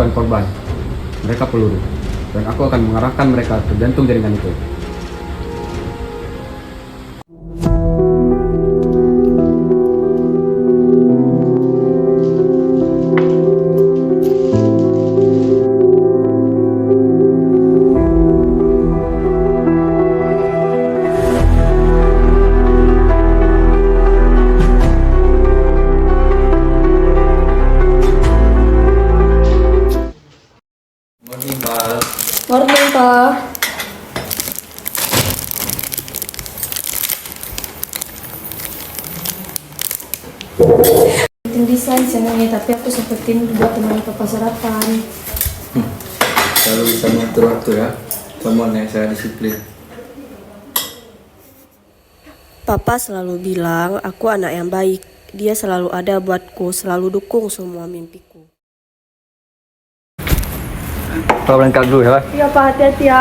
bukan korban, mereka peluru. Dan aku akan mengarahkan mereka ke jantung jaringan itu. Morning, Pak. Desain senangnya, tapi aku sempetin buat teman papa sarapan. Selalu bisa mengatur waktu ya. Teman yang saya disiplin. Papa selalu bilang aku anak yang baik. Dia selalu ada buatku, selalu dukung semua mimpiku. Kalau berangkat dulu ya, Pak. Iya, Pak, hati-hati ya.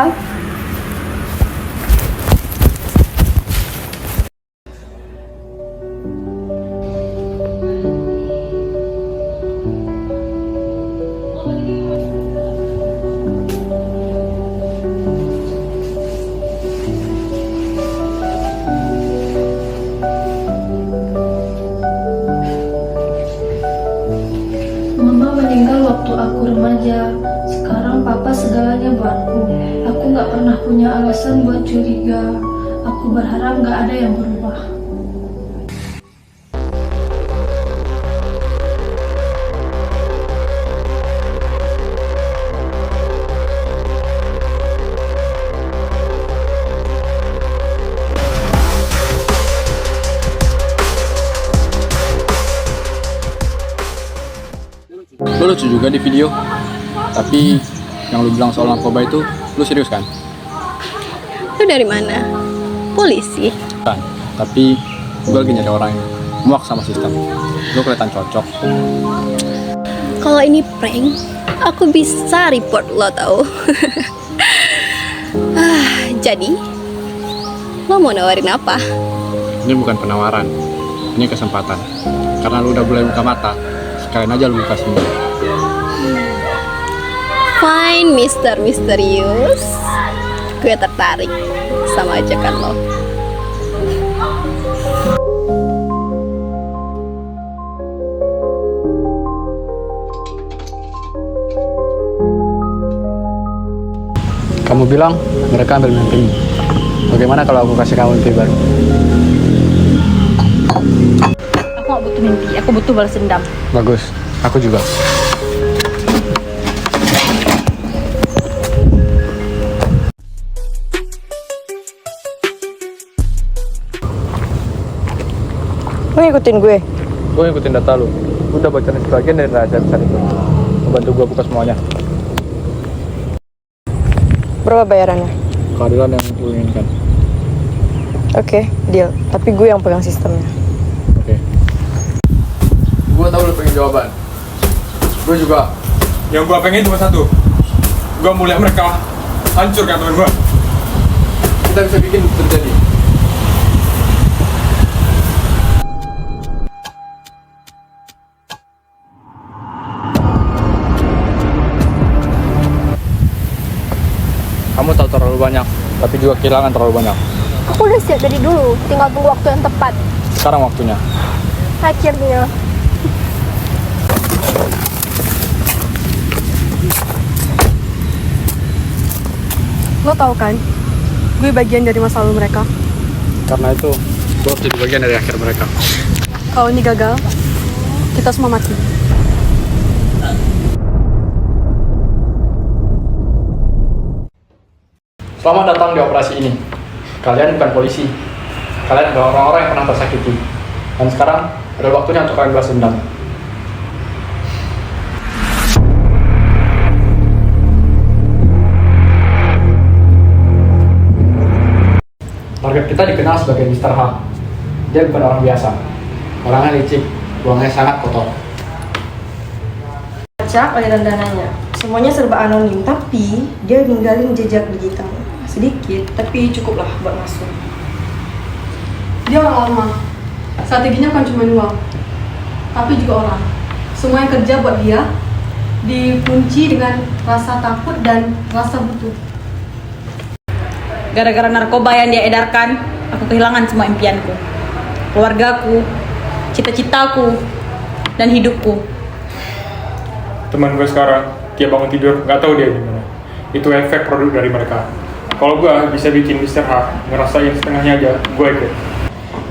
Mama meninggal waktu aku remaja. Sekarang papa segalanya buatku. Aku gak pernah punya alasan buat curiga. Aku berharap gak ada yang berubah. Lu lucu juga di video. Tapi yang lu bilang soal narkoba itu, lu serius kan? Lu dari mana? Polisi? Kan. Tapi gue lagi nyari orang yang muak sama sistem. Lu kelihatan cocok. Kalau ini prank, aku bisa report lo tau. Jadi, lo mau nawarin apa? Ini bukan penawaran, ini kesempatan. Karena lu udah mulai buka mata, sekalian aja lu buka semua. Fine, Mr. Misterius. Gue tertarik sama ajakan lo. Kamu bilang mereka ambil mimpimu. Bagaimana kalau aku kasih kamu mimpi baru? Aku gak butuh mimpi, aku butuh balas dendam. Bagus, aku juga. Lo ngikutin gue? Gue ngikutin data lu. Udah bocorin sebagian dari rahasia besar itu. Membantu gue buka semuanya. Berapa bayarannya? Keadilan yang lu inginkan. Oke, deal. Tapi gue yang pegang sistemnya. Oke. Gue tahu lu pengen jawaban. Gue juga. Yang gue pengen cuma satu. Gue mau lihat mereka hancur kan teman gue. Kita bisa bikin itu terjadi. Kamu tahu terlalu banyak, tapi juga kehilangan terlalu banyak. Aku udah siap dari dulu, tinggal tunggu waktu yang tepat. Sekarang waktunya. Akhirnya. Lo tau kan, gue bagian dari masa lalu mereka. Karena itu, gue harus jadi bagian dari akhir mereka. Kalau ini gagal, kita semua mati. Selamat datang di operasi ini. Kalian bukan polisi. Kalian adalah orang-orang yang pernah tersakiti. Dan sekarang adalah waktunya untuk kalian balas dendam. Target kita dikenal sebagai Mr. H. Dia bukan orang biasa. Orangnya licik, uangnya sangat kotor. Acak aliran dananya. Semuanya serba anonim, tapi dia ninggalin jejak digital. Sedikit, tapi cukuplah buat masuk. Dia orang lama. Strateginya bukan cuma uang, tapi juga orang. Semua yang kerja buat dia dikunci dengan rasa takut dan rasa butuh. Gara-gara narkoba yang dia edarkan, aku kehilangan semua impianku, keluargaku, cita-citaku, dan hidupku. Teman gue sekarang, dia bangun tidur, nggak tahu dia gimana. Itu efek produk dari mereka. Kalau gue bisa bikin Mr. H ngerasain setengahnya aja, gue ikut.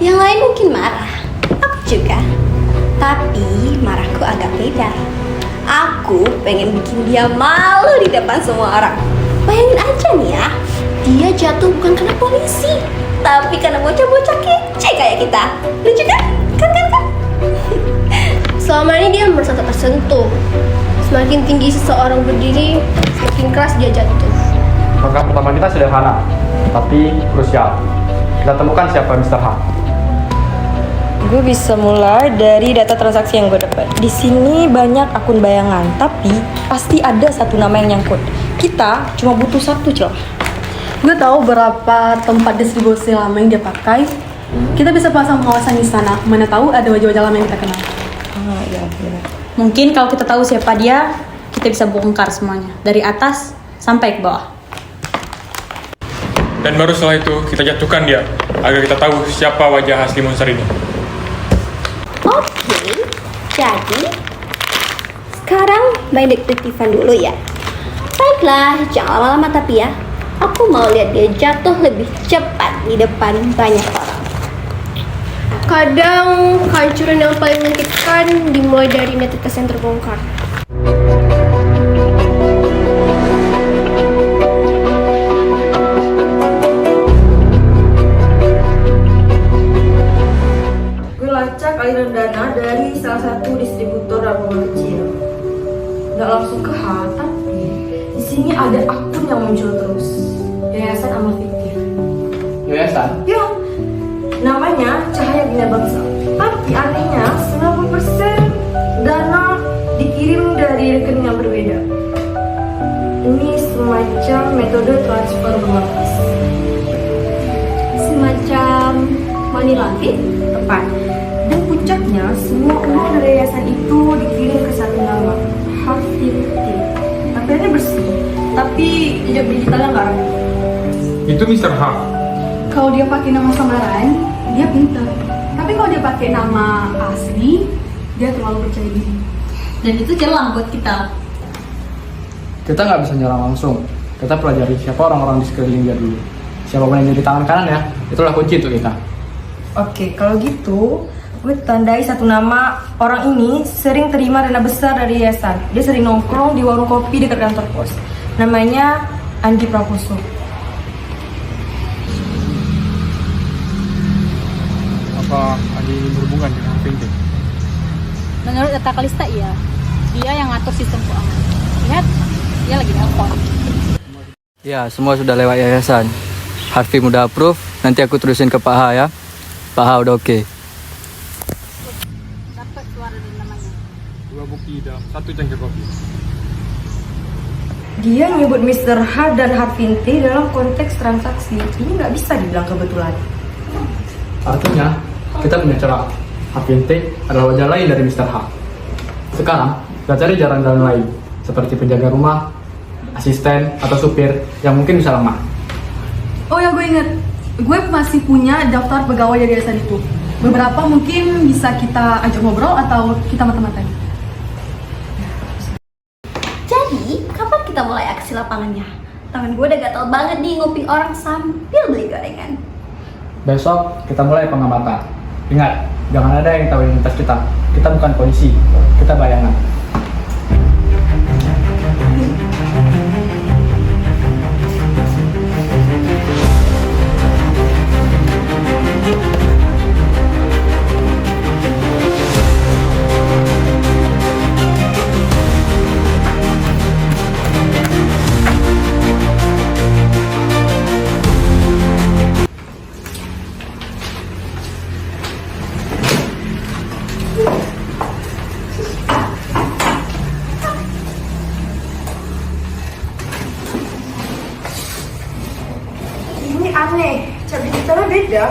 Yang lain mungkin marah, aku juga. Tapi marahku agak beda. Aku pengen bikin dia malu di depan semua orang. Bayangin aja nih ya, dia jatuh bukan karena polisi, tapi karena bocah-bocah kece kayak kita. Lucu kan? Kan? Selama ini dia merasa tersentuh. Semakin tinggi seseorang berdiri, semakin keras dia jatuh. Program pertama kita sederhana, tapi krusial. Kita temukan siapa Mr. H. Gue bisa mulai dari data transaksi yang gue dapat. Di sini banyak akun bayangan, tapi pasti ada satu nama yang nyangkut. Kita cuma butuh satu celah. Gue tahu berapa tempat distribusi lama yang dia pakai. Kita bisa pasang pengawasan di sana. Mana tahu ada wajah-wajah lama yang kita kenal. Iya. Mungkin kalau kita tahu siapa dia, kita bisa bongkar semuanya dari atas sampai ke bawah. Dan baru setelah itu, kita jatuhkan dia, agar kita tahu siapa wajah asli monster ini. Oke, jadi sekarang main detektifan dulu ya. Baiklah, jangan lama-lama tapi ya. Aku mau lihat dia jatuh lebih cepat di depan banyak orang. Kadang kehancuran yang paling menyakitkan dimulai dari identitas yang terbongkar. Gue lacak aliran dana dari salah satu distributor narkoba kecil. Nggak langsung ke H, tapi di sini ada akun yang muncul terus. Yayasan amal fiktif. Yayasan? Ya, namanya Cahaya Bina Bangsa. Tapi anehnya 90% dana dikirim dari rekening yang berbeda. Ini semacam metode transfer berlapis. Semacam money laundry? Tepat. Dan puncaknya, semua uang dari yayasan itu dikirim ke satu nama, Hafifti. Papirnya bersih, tapi jejak digitalnya nggak ada. Itu Mr. H. Kalau dia pakai nama samaran, dia pintar. Tapi kalau dia pakai nama asli, dia terlalu percaya diri. Dan itu celah buat kita. Kita nggak bisa nyerang langsung. Kita pelajari siapa orang-orang di sekeliling dia dulu. Siapapun yang jadi tangan kanan ya, itulah kunci untuk kita. Oke, kalau gitu, gue tandai satu nama. Orang ini sering terima dana besar dari yayasan. Dia sering nongkrong di warung kopi dekat kantor pos. Namanya Andi Prakoso. Apa Andi ini berhubungan dengan Pinti? Menurut data Kalista iya, dia yang ngatur sistem keuangan. Lihat, dia lagi nelpon. Ya, semua sudah lewat yayasan. Harfi udah approve, nanti aku terusin ke Pak H ya. Pak H udah oke. Dapat suara dan namanya. 2 bukti dalam 1 cangkir kopi. Dia menyebut Mr. H dan Harfinti dalam konteks transaksi. Ini nggak bisa dibilang kebetulan. Artinya, kita punya celah. Hapinte adalah wajah lain dari Mr. H. Sekarang, kita cari jalan-jalan lain, seperti penjaga rumah, asisten, atau supir yang mungkin bisa lemah. Oh ya, gue inget. Gue masih punya daftar pegawai dari yayasan itu. Beberapa mungkin bisa kita ajak ngobrol atau kita mata-matain. Jadi, kapan kita mulai aksi lapangannya? Tangan gue udah gatel banget nih nguping orang sambil beli gorengan. Besok, kita mulai pengamatan. Ingat, jangan ada yang tahu identitas kita. Kita bukan polisi, kita bayangan. Ini aneh, cap digitalnya beda.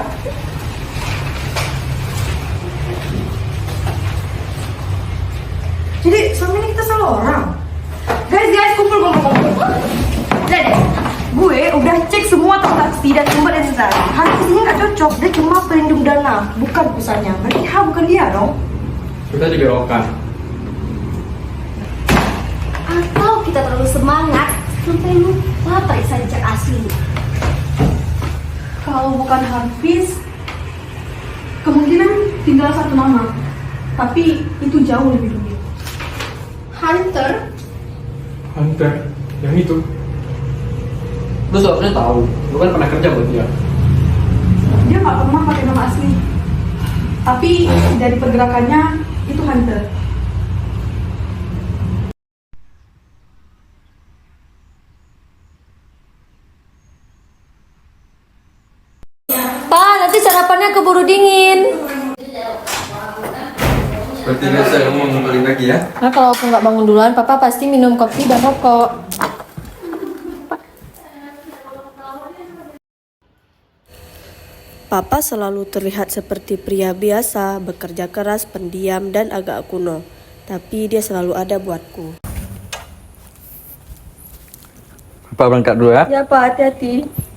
Jadi selama ini kita salah orang. Guys, kumpul. Udah deh, gue udah cek semua transaksi dan sumber necessary. Harus isinya nggak cocok, dia cuma pelindung dana, bukan pusatnya. Berarti bukan dia dong. Kita juga rokan. Atau kita terlalu semangat sampai lupa periksa jejak asli. Kalau bukan Hafiz, kemungkinan tinggal satu nama. Tapi itu jauh lebih dulu. Hunter? Hunter, yang itu. Lu seharusnya tahu, lu kan pernah kerja buat dia. Dia nggak pernah pakai nama asli. Tapi dari pergerakannya itu Hunter. Pak, nanti sarapannya keburu dingin. Seperti biasa kamu ngumpulin lagi ya. Nah, kalau aku nggak bangun duluan, Papa pasti minum kopi dan rokok. Papa selalu terlihat seperti pria biasa, bekerja keras, pendiam, dan agak kuno. Tapi dia selalu ada buatku. Papa berangkat dulu ya. Ya, Pak, hati-hati.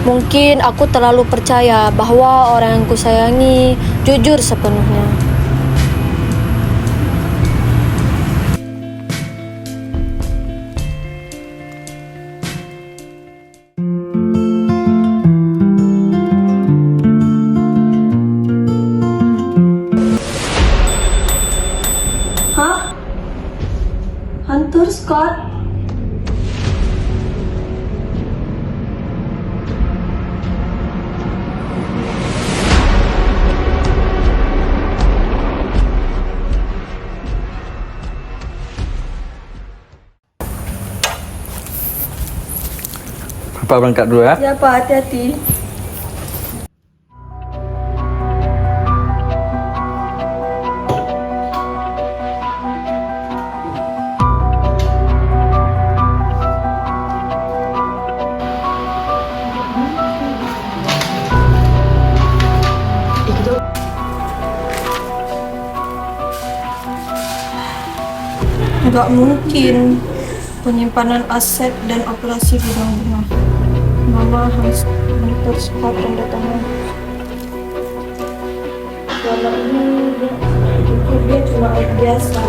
Mungkin aku terlalu percaya bahwa orang yang kusayangi jujur sepenuhnya. Hah? Hunter Scott? Papa berangkat dulu ya. Ya, Pak, hati-hati. Nggak mungkin penyimpanan aset dan operasi gudang bunga. Mama harus Hunter Scott tanda tangan. Selama ini dia cuma orang biasa.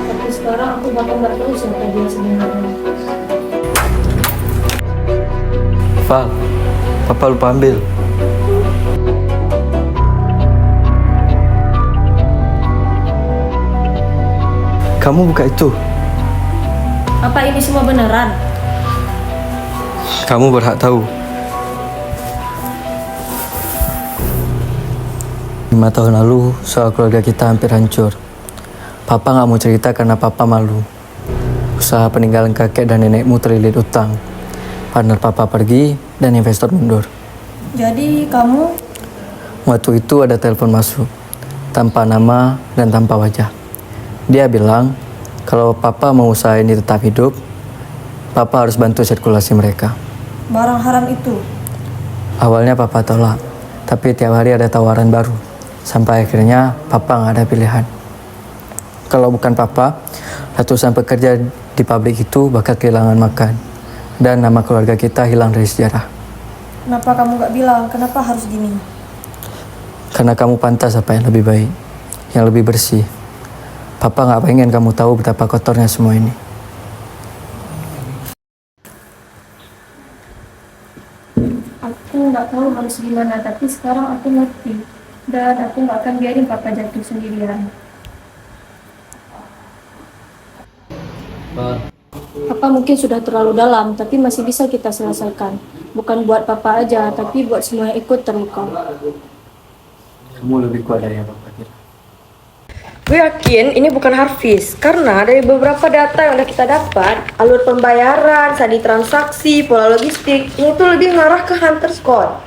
Tapi sekarang aku bakal nggak tahu siapa dia sebenarnya. Val, Papa lupa ambil. Kamu buka itu. Apa ini semua beneran? Kamu berhak tahu. 5 tahun lalu, soal keluarga kita hampir hancur. Papa nggak mau cerita karena Papa malu. Usaha peninggalan kakek dan nenekmu terlilit utang. Partner Papa pergi dan investor mundur. Jadi kamu Waktu itu ada telepon masuk, tanpa nama dan tanpa wajah. Dia bilang, kalau Papa mau usaha ini tetap hidup, Papa harus bantu sirkulasi mereka. barang haram itu. Awalnya Papa tolak, tapi tiap hari ada tawaran baru. Sampai akhirnya Papa nggak ada pilihan. Kalau bukan Papa, ratusan pekerja di pabrik itu bakal kehilangan makan. Dan nama keluarga kita hilang dari sejarah. Kenapa kamu nggak bilang? Kenapa harus gini? Karena kamu pantas apa yang lebih baik, yang lebih bersih. Papa nggak pengen kamu tahu betapa kotornya semua ini. Aku nggak tahu harus gimana, tapi sekarang aku ngerti. Dan aku nggak akan biarin Papa jatuh sendirian. Papa mungkin sudah terlalu dalam, tapi masih bisa kita selesaikan. Bukan buat Papa aja, tapi buat semua yang ikut terluka. Kamu lebih kuat dari yang Papa kira. Gue yakin ini bukan Harvis, karena dari beberapa data yang udah kita dapat, alur pembayaran, sandi transaksi, pola logistik, ini tuh lebih mengarah ke Hunter Squad.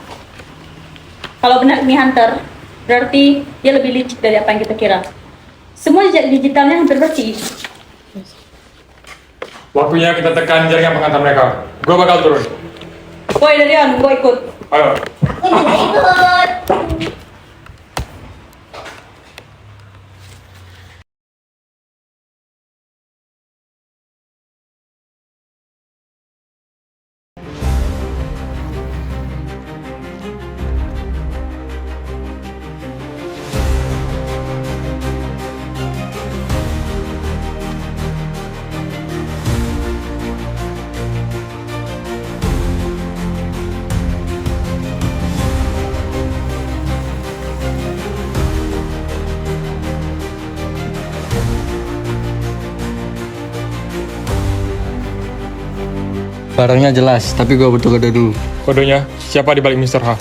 Kalau benar ini Hunter, berarti dia lebih licik dari apa yang kita kira. Semua jejak digitalnya hampir bersih. Waktunya kita tekan jaringan pengantar mereka. Gue bakal turun. Woi Darian, gue ikut. Ayo. Barangnya jelas, tapi gue butuh kode dulu. Kodenya, siapa di balik Mr. H?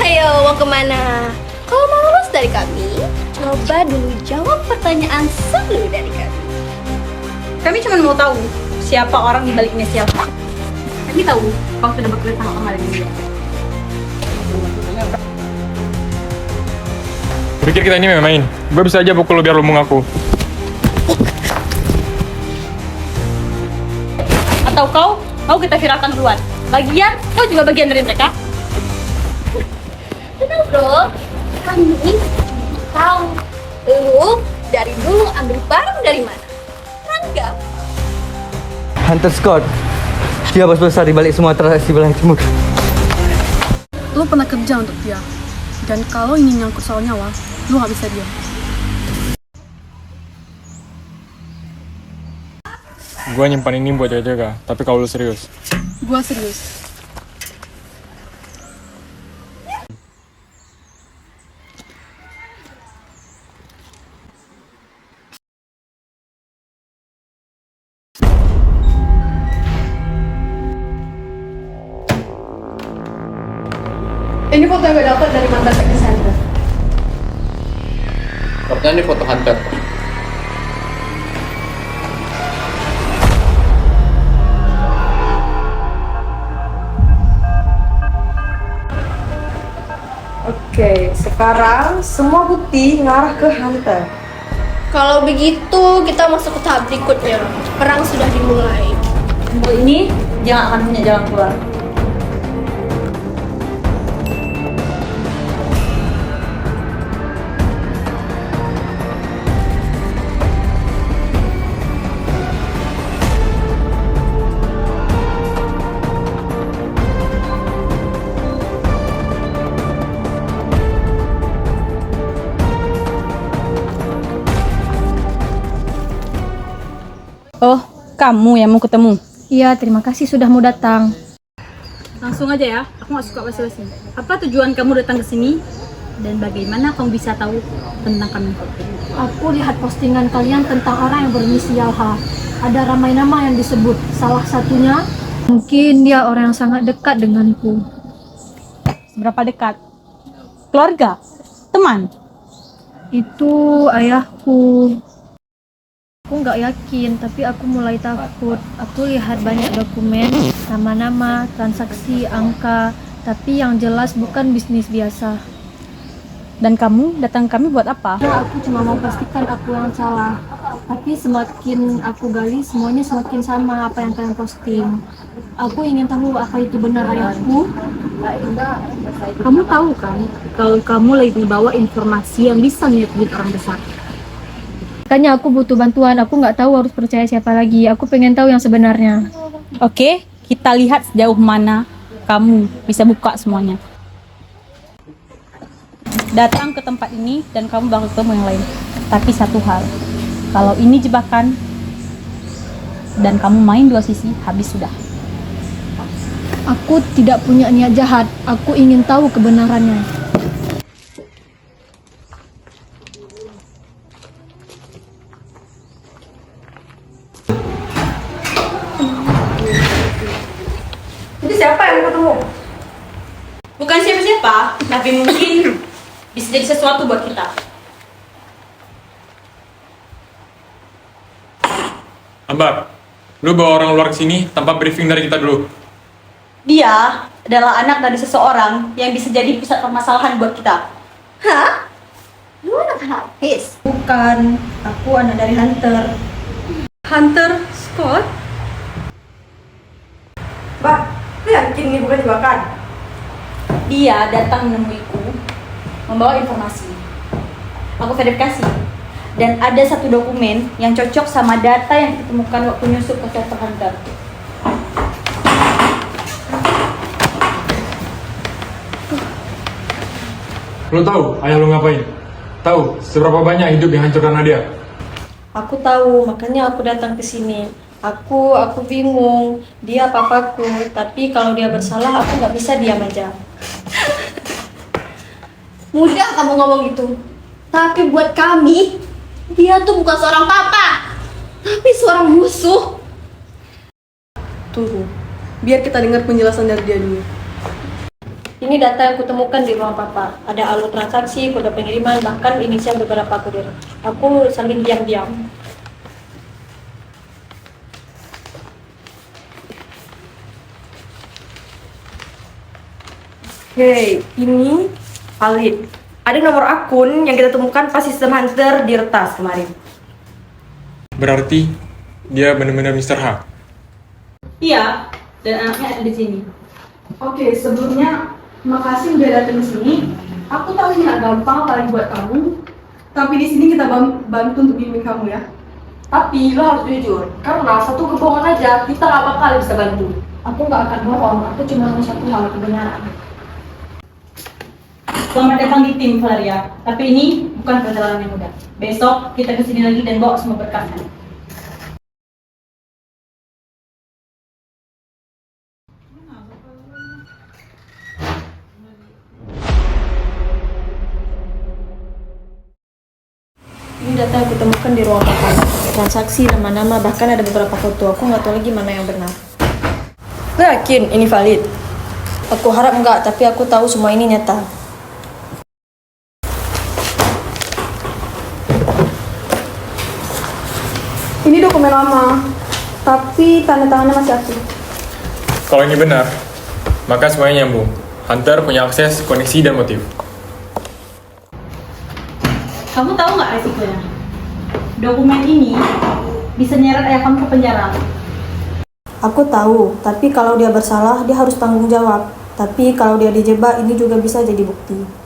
Ayo, mau kemana? Kalau mau lulus dari kami, coba dulu jawab pertanyaan seru dari kami. Kami cuma mau tahu siapa orang di balik inisial. Kami tahu kau sudah bekerja sama dengan dia. Pikir kita ini main-main? Gue bisa aja pukul lu biar lu mengaku. Atau kau mau kita viralkan duluan? Lagian, kau juga bagian dari mereka. Tenang bro, kami tahu lu dari dulu ambil barang dari mana. Rangga. Hunter Scott, dia bos besar di balik semua transaksi belahan timur. Lo pernah kerja untuk dia. Dan kalau ini nyangkut soal nyawa, lo gak bisa diam. Gue nyimpan ini buat jaga-jaga, tapi kalau lu serius. Gua serius. Ini foto yang gue dapat dari mantan Teknik Center. Sepertinya ini foto Hunter. Oke, sekarang semua bukti ngarah ke Hunter. Kalau begitu, kita masuk ke tahap berikutnya. Perang sudah dimulai. Untuk ini, jangan akan punya jalan keluar. Oh, kamu yang mau ketemu? Iya, terima kasih sudah mau datang. Langsung aja ya, aku gak suka basa-basi. Apa tujuan kamu datang ke sini? Dan bagaimana kamu bisa tahu tentang kami? Aku lihat postingan kalian tentang orang yang berinisial H. Ada ramai nama yang disebut. Salah satunya, mungkin dia orang yang sangat dekat denganku. Seberapa dekat? Keluarga? Teman? Itu ayahku. Aku nggak yakin, tapi aku mulai takut. Aku lihat banyak dokumen, nama-nama, transaksi, angka, tapi yang jelas bukan bisnis biasa. Dan kamu datang kami buat apa? Nah, aku cuma mau pastikan aku yang salah. Tapi semakin aku gali, semuanya semakin sama apa yang kalian posting. Aku ingin tahu apa itu benar ayahku. Kamu tahu kan, kalau kamu lagi bawa informasi yang bisa menyakiti orang besar. Makanya aku butuh bantuan, aku nggak tahu harus percaya siapa lagi. Aku pengen tahu yang sebenarnya. Oke, kita lihat sejauh mana kamu bisa buka semuanya. Datang ke tempat ini dan kamu bakal ketemu yang lain. Tapi satu hal, kalau ini jebakan dan kamu main dua sisi, habis sudah. Aku tidak punya niat jahat, aku ingin tahu kebenarannya. Jadi siapa yang ketemu? Bukan siapa-siapa, tapi mungkin bisa jadi sesuatu buat kita. Ambar, lu bawa orang luar ke sini tanpa briefing dari kita dulu. Dia adalah anak dari seseorang yang bisa jadi pusat permasalahan buat kita. Hah? Lu anak Hafiz? Bukan, aku anak dari Hunter. Hunter Scott? Mbak, lu yakin ini bukan jebakan? Dia datang menemuiku, membawa informasi. Aku verifikasi. Dan ada satu dokumen yang cocok sama data yang ditemukan waktu nyusup ke server Hunter. Lu tahu ayah lu ngapain? Tahu seberapa banyak hidup yang hancur karena dia? Aku tahu, makanya aku datang ke sini. Aku bingung. Dia papaku, tapi kalau dia bersalah aku nggak bisa diam aja. Mudah kamu ngomong itu. Tapi buat kami, dia tuh bukan seorang papa, tapi seorang musuh. Tunggu, biar kita dengar penjelasan dari dia dulu. Ini data yang kutemukan di ruang papa. Ada alur transaksi, kode pengiriman, bahkan inisial beberapa kurir. Aku sambil diam-diam. Hei, ini valid. Ada nomor akun yang kita temukan pas sistem Hunter diretas kemarin. Berarti dia benar-benar Mr. H. Iya, dan anaknya ada di sini. Oke, sebelumnya makasih udah datang ke sini. Aku tahu ini nggak gampang apalagi buat kamu. Tapi di sini kita bantu untuk bimbing kamu ya. Tapi lo harus jujur, karena satu kebohongan aja kita gak bakal bisa bantu. Aku nggak akan bohong. Aku cuma mau satu hal, kebenaran. Selamat datang di tim Valeria. Tapi ini bukan perjalanan yang mudah. Besok kita kesini lagi dan bawa semua berkasnya. Ini data yang kutemukan di ruang papa. Transaksi, nama-nama, bahkan ada beberapa foto. Aku nggak tahu lagi mana yang benar. Lo yakin ini valid? Aku harap enggak, tapi aku tahu semua ini nyata. Ini dokumen lama, tapi tanda tangannya masih aktif. Kalau ini benar, maka semuanya nyambung. Hunter punya akses, koneksi, dan motif. Kamu tahu nggak resikonya? Dokumen ini bisa nyeret ayah kamu ke penjara. Aku tahu, tapi kalau dia bersalah, dia harus tanggung jawab. Tapi kalau dia dijebak, ini juga bisa jadi bukti.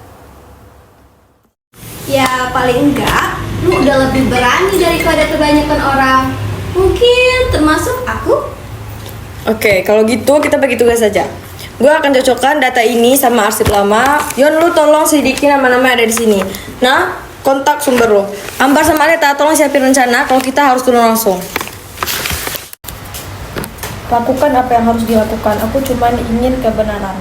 Ya paling enggak, lu udah lebih berani daripada kebanyakan orang. Mungkin termasuk aku. Oke, kalau gitu kita bagi tugas saja. Gue akan cocokkan data ini sama arsip lama. Yon, lu tolong selidikin nama-nama yang ada di sini. Nah, kontak sumber lo. Ambar sama Aneta, tolong siapin rencana kalau kita harus turun langsung. Lakukan apa yang harus dilakukan. Aku cuma ingin kebenaran.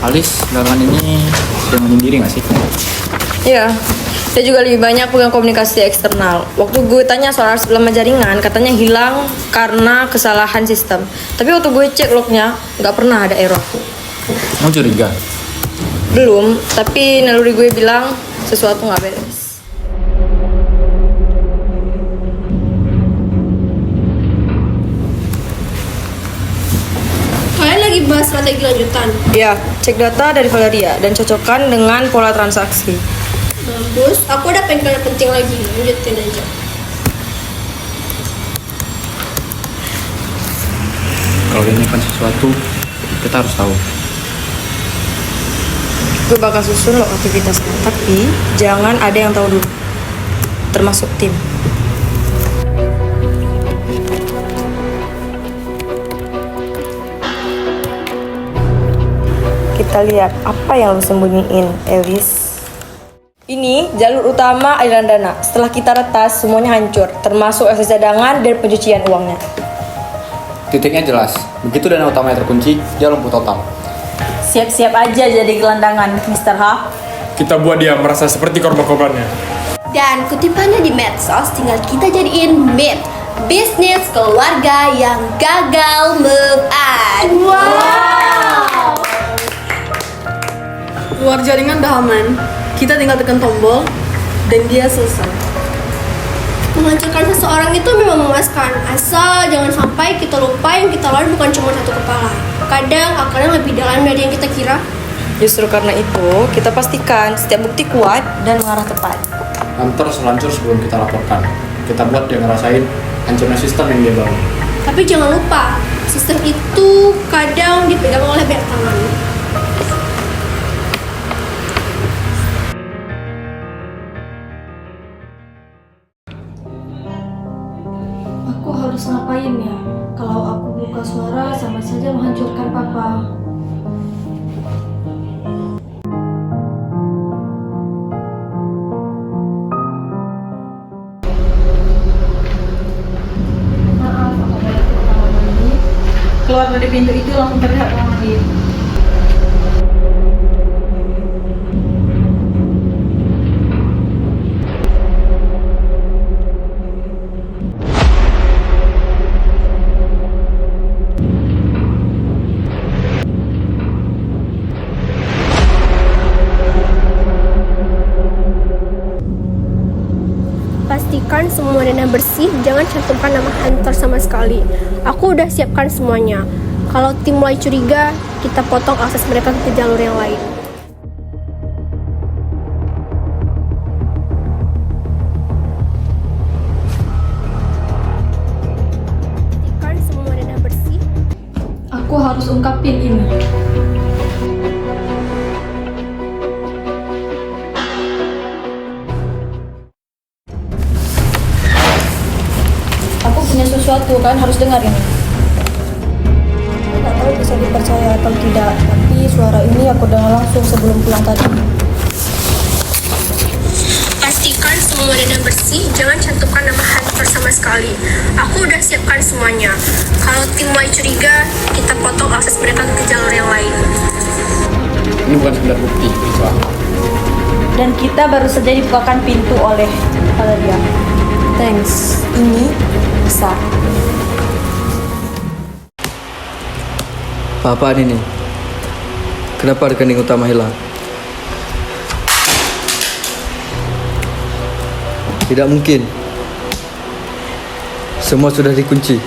Alis, belakangan ini sudah menyendiri nggak sih? Iya, dia juga lebih banyak pegang komunikasi eksternal. Waktu gue tanya soal arsip lama jaringan, katanya hilang karena kesalahan sistem. Tapi waktu gue cek lognya, nggak pernah ada error. Mau curiga? Belum, tapi naluri gue bilang sesuatu nggak beres. Kalian lagi bahas strategi lanjutan. Ya, cek data dari Valeria dan cocokkan dengan pola transaksi. Bagus, aku ada pengen penting lagi. Lanjutin aja. Kalau ini kan sesuatu, kita harus tahu. Gue bakal susun lo aktivitasnya, tapi jangan ada yang tahu dulu, termasuk tim. Kita lihat apa yang lo sembunyiin, Elis. Ini jalur utama aliran dana. Setelah kita retas, semuanya hancur, termasuk aset cadangan dan pencucian uangnya. Titiknya jelas, begitu dana utamanya terkunci, dia lumpuh total. Siap-siap aja jadi gelandangan, Mr. H. Kita buat dia merasa seperti korban-korbannya. Dan kutipannya di medsos tinggal kita jadiin meme. Bisnis keluarga yang gagal move on. Luar jaringan udah aman. Kita tinggal tekan tombol dan dia selesai. Menghancurkan seseorang itu memang memuaskan, asal jangan sampai kita lupa yang kita lawan bukan cuma satu kepala. Kadang akarnya lebih dalam dari yang kita kira. Justru karena itu, kita pastikan setiap bukti kuat dan mengarah tepat. Hunter selanjur sebelum kita laporkan. Kita buat dia ngerasain hancurnya sistem yang dia bangun. Tapi jangan lupa, sistem itu kadang dipegang oleh banyak tangan. Aku harus ngapain ya? Kalau aku buka suara sama saja menghancurkan papa. Maaf, apa boleh aku kamar mandi? Keluar dari pintu itu langsung terlihat ruang mandi. Pastikan semua dana bersih, jangan cantumkan nama Hunter sama sekali. Aku udah siapkan semuanya. Kalau tim mulai curiga, kita potong akses mereka ke jalur yang lain. Pastikan semua dana bersih. Aku harus ungkapin ini. Aku punya sesuatu, kan harus dengar ini. Nggak tahu bisa dipercaya atau tidak, tapi suara ini aku dengar langsung sebelum pulang tadi. Pastikan semua dana bersih, jangan cantumkan nama Hunter sama sekali. Aku udah siapkan semuanya. Kalau tim mulai curiga, kita potong akses mereka ke jalur yang lain. Ini bukan sekedar bukti, Rizwa. Dan kita baru saja dibukakan pintu oleh Valeria. Thanks, ini besar. Apa-apaan ini? Kenapa rekening utama hilang? Tidak mungkin. Semua sudah dikunci.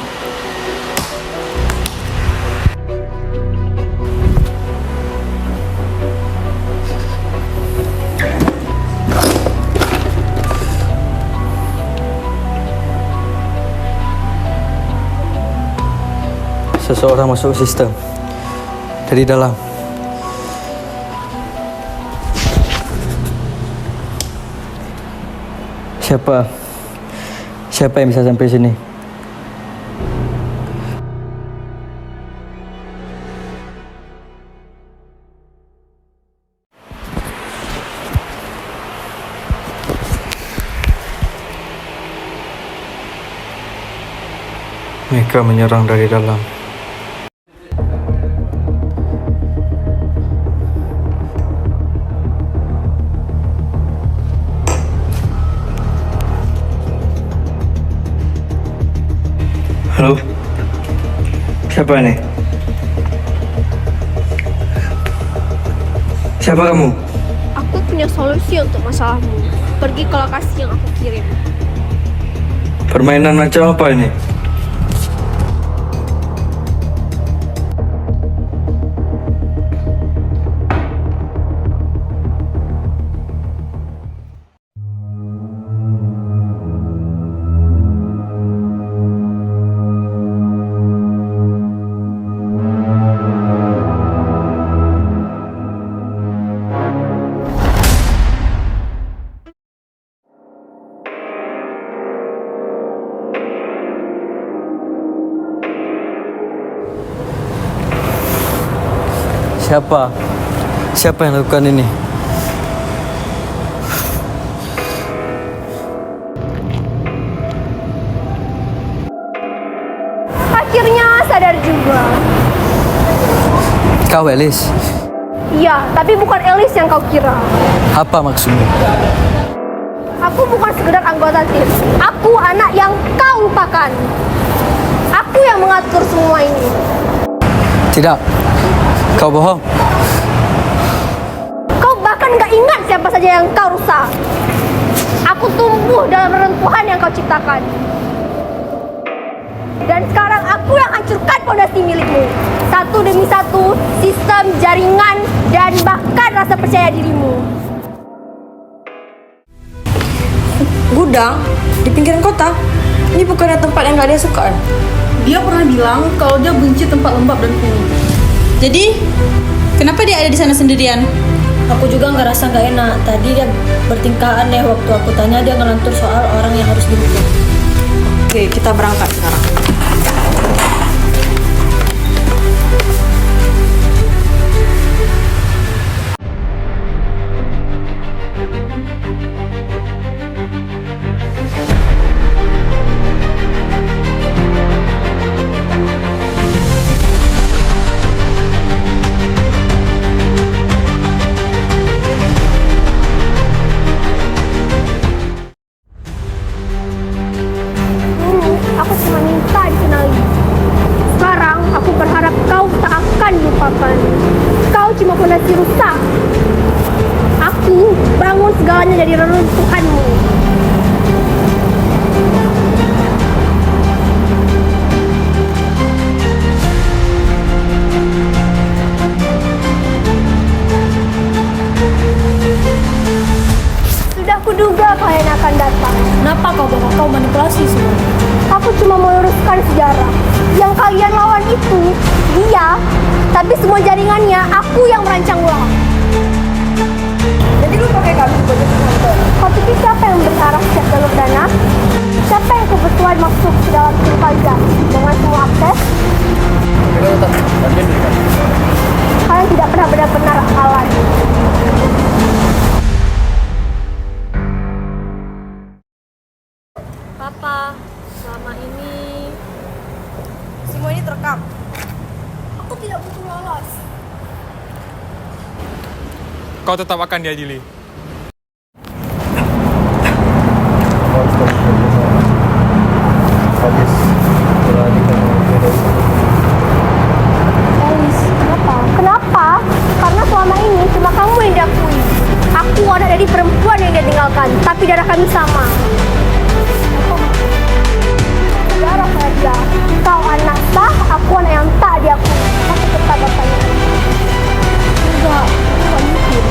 Seseorang masuk sistem dari dalam. Siapa yang bisa sampai sini? Mereka menyerang dari dalam. Halo? Siapa ini? Siapa kamu? Aku punya solusi untuk masalahmu. Pergi ke lokasi yang aku kirim. Permainan macam apa ini? Siapa yang lakukan ini? Akhirnya sadar juga. Kau Elis, Iya, tapi bukan Elis yang kau kira. apa maksudmu? Aku bukan sekedar anggota tim. Aku anak yang kau lupakan. Aku yang mengatur semua ini. Tidak, kau bohong. Kau bahkan gak ingat siapa saja yang kau rusak. Aku tumbuh dalam reruntuhan yang kau ciptakan. Dan sekarang aku yang hancurkan fondasi milikmu. Satu demi satu, sistem, jaringan, dan bahkan rasa percaya dirimu. Gudang di pinggiran kota. Ini bukannya tempat yang gak dia suka. Dia pernah bilang kalau dia benci tempat lembab dan kumuh. Jadi, kenapa dia ada di sana sendirian? Aku juga ngerasa gak enak. Tadi dia bertingkah aneh waktu aku tanya, dia ngelantur soal orang yang harus dihukum. Oke, kita berangkat sekarang. Dulu aku cuma minta dikenali. Sekarang aku berharap kau tak akan lupakan. Kau cuma fondasi rusak. Aku bangun segalanya dari reruntuhanmu. Sudah kuduga kalian akan datang. Kenapa kau bohong? Kau manipulasi semua. Aku cuma meluruskan sejarah. Yang kalian lawan itu dia, tapi semua jaringannya aku yang merancang ulang. Jadi lu pakai kami sebagai penonton. Kau pikir siapa yang berarah setiap jalur dana? Siapa yang kebetulan masuk ke dalam tim kalian dengan semua akses? Kalian tidak pernah benar-benar akalan. Papa, selama ini Semua ini terekam. Aku tidak butuh lolos. Kau tetap akan diadili. Elis, kenapa? Kenapa? Karena selama ini cuma kamu yang diakui. Aku anak dari perempuan yang dia tinggalkan, tapi darah kami sama. Darah saja. Kau anak sah, aku anak yang tak diakui. Aku tetap bapaknya. Enggak mungkin.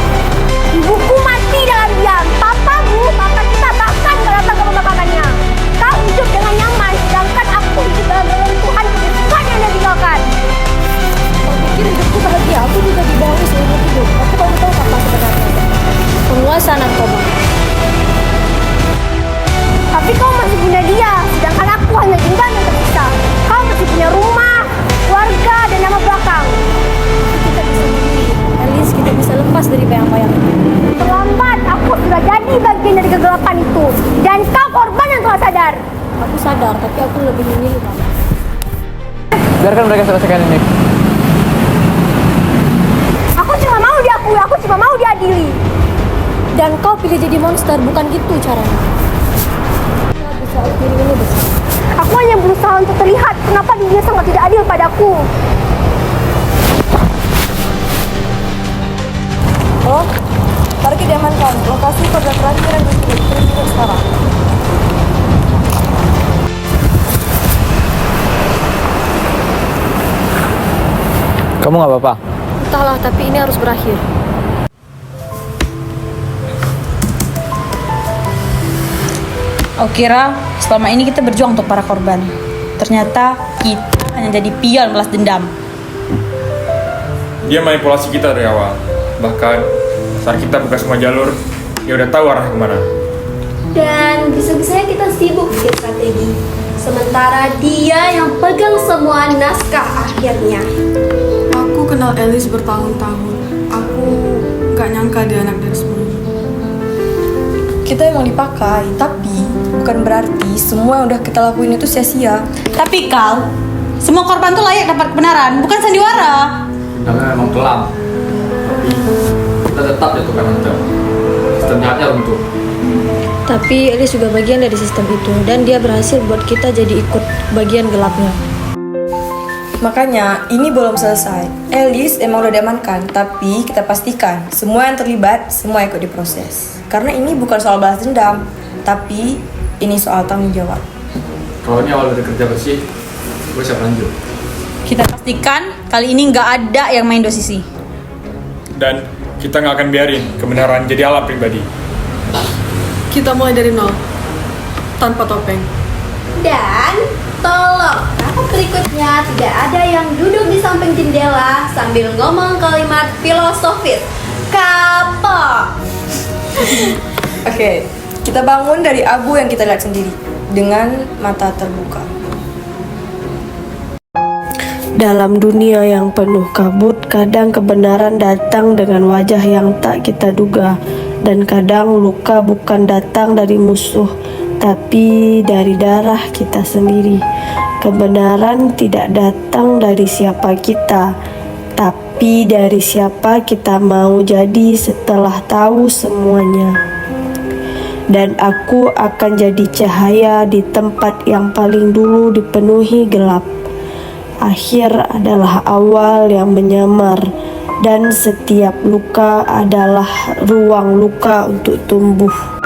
Ibuku mati dalam diam. Papamu, papa kita bahkan gak datang ke pemakamannya. Kau hidup dengan nyaman, sedangkan aku hidup dalam reruntuhan kebutuhan yang dia tinggalkan. kau pikir hidupku bahagia. Aku juga dibohongi seumur hidup. Aku baru tahu apa sebenarnya. Penguasa narkoba. Tapi kau masih punya dia, sedangkan aku hanya tinggal yang tersisa. Kau masih punya rumah, keluarga, dan nama belakang. Kita bisa memilih. Elis, kita bisa lepas dari bayang-bayang. Terlambat, aku sudah jadi bagian dari kegelapan itu. Dan kau korban yang telah sadar. Aku sadar, tapi aku lebih memilih Papa. Biarkan mereka selesaikan ini. Aku cuma mau diakui, aku cuma mau diadili. Dan kau pilih jadi monster, bukan gitu caranya. Kita bisa akhiri ini bersama. Aku hanya berusaha untuk terlihat kenapa dunia sangat tidak adil padaku. Oh, target diamankan. Lokasi pada terakhir yang dikirim sekarang. Kamu nggak apa-apa? Entahlah, tapi ini harus berakhir. Aku kira selama ini kita berjuang untuk para korban. Ternyata kita hanya jadi pion balas dendam. Dia manipulasi kita dari awal. Bahkan saat kita buka semua jalur, dia udah tahu arah kemana. Dan bisa-bisanya kita sibuk bikin strategi. Sementara dia yang pegang semua naskah akhirnya. Aku kenal Elis bertahun-tahun. Aku gak nyangka dia anak dari semuanya. Kita emang dipakai, tapi bukan berarti semua yang udah kita lakuin itu sia-sia. Tapi Kal, semua korban tuh layak dapat kebenaran, bukan sandiwara. Namanya memang kelam, tapi kita tetap jatuhkan hantam. Sistem jahatnya runtuh. Tapi Elis juga bagian dari sistem itu dan dia berhasil buat kita jadi ikut bagian gelapnya. Makanya ini belum selesai. Elis emang udah diamankan, tapi kita pastikan semua yang terlibat semua ikut diproses. Karena ini bukan soal balas dendam, tapi ini soal tanggung jawab. Kalau ini awal dari kerja bersih, gue siap lanjut. Kita pastikan kali ini nggak ada yang main dosisi. Dan kita nggak akan biarin kebenaran jadi alat pribadi. Kita mulai dari nol, tanpa topeng. Dan tolong, tahap berikutnya tidak ada yang duduk di samping jendela sambil ngomong kalimat filosofis. Kapok. Oke, kita bangun dari abu yang kita lihat sendiri dengan mata terbuka. Dalam dunia yang penuh kabut, kadang kebenaran datang dengan wajah yang tak kita duga. Dan kadang luka bukan datang dari musuh, tapi dari darah kita sendiri. Kebenaran tidak datang dari siapa kita, tapi dari siapa kita mau jadi setelah tahu semuanya. Dan aku akan jadi cahaya di tempat yang paling dulu dipenuhi gelap. Akhir adalah awal yang menyamar, dan setiap luka adalah ruang luka untuk tumbuh.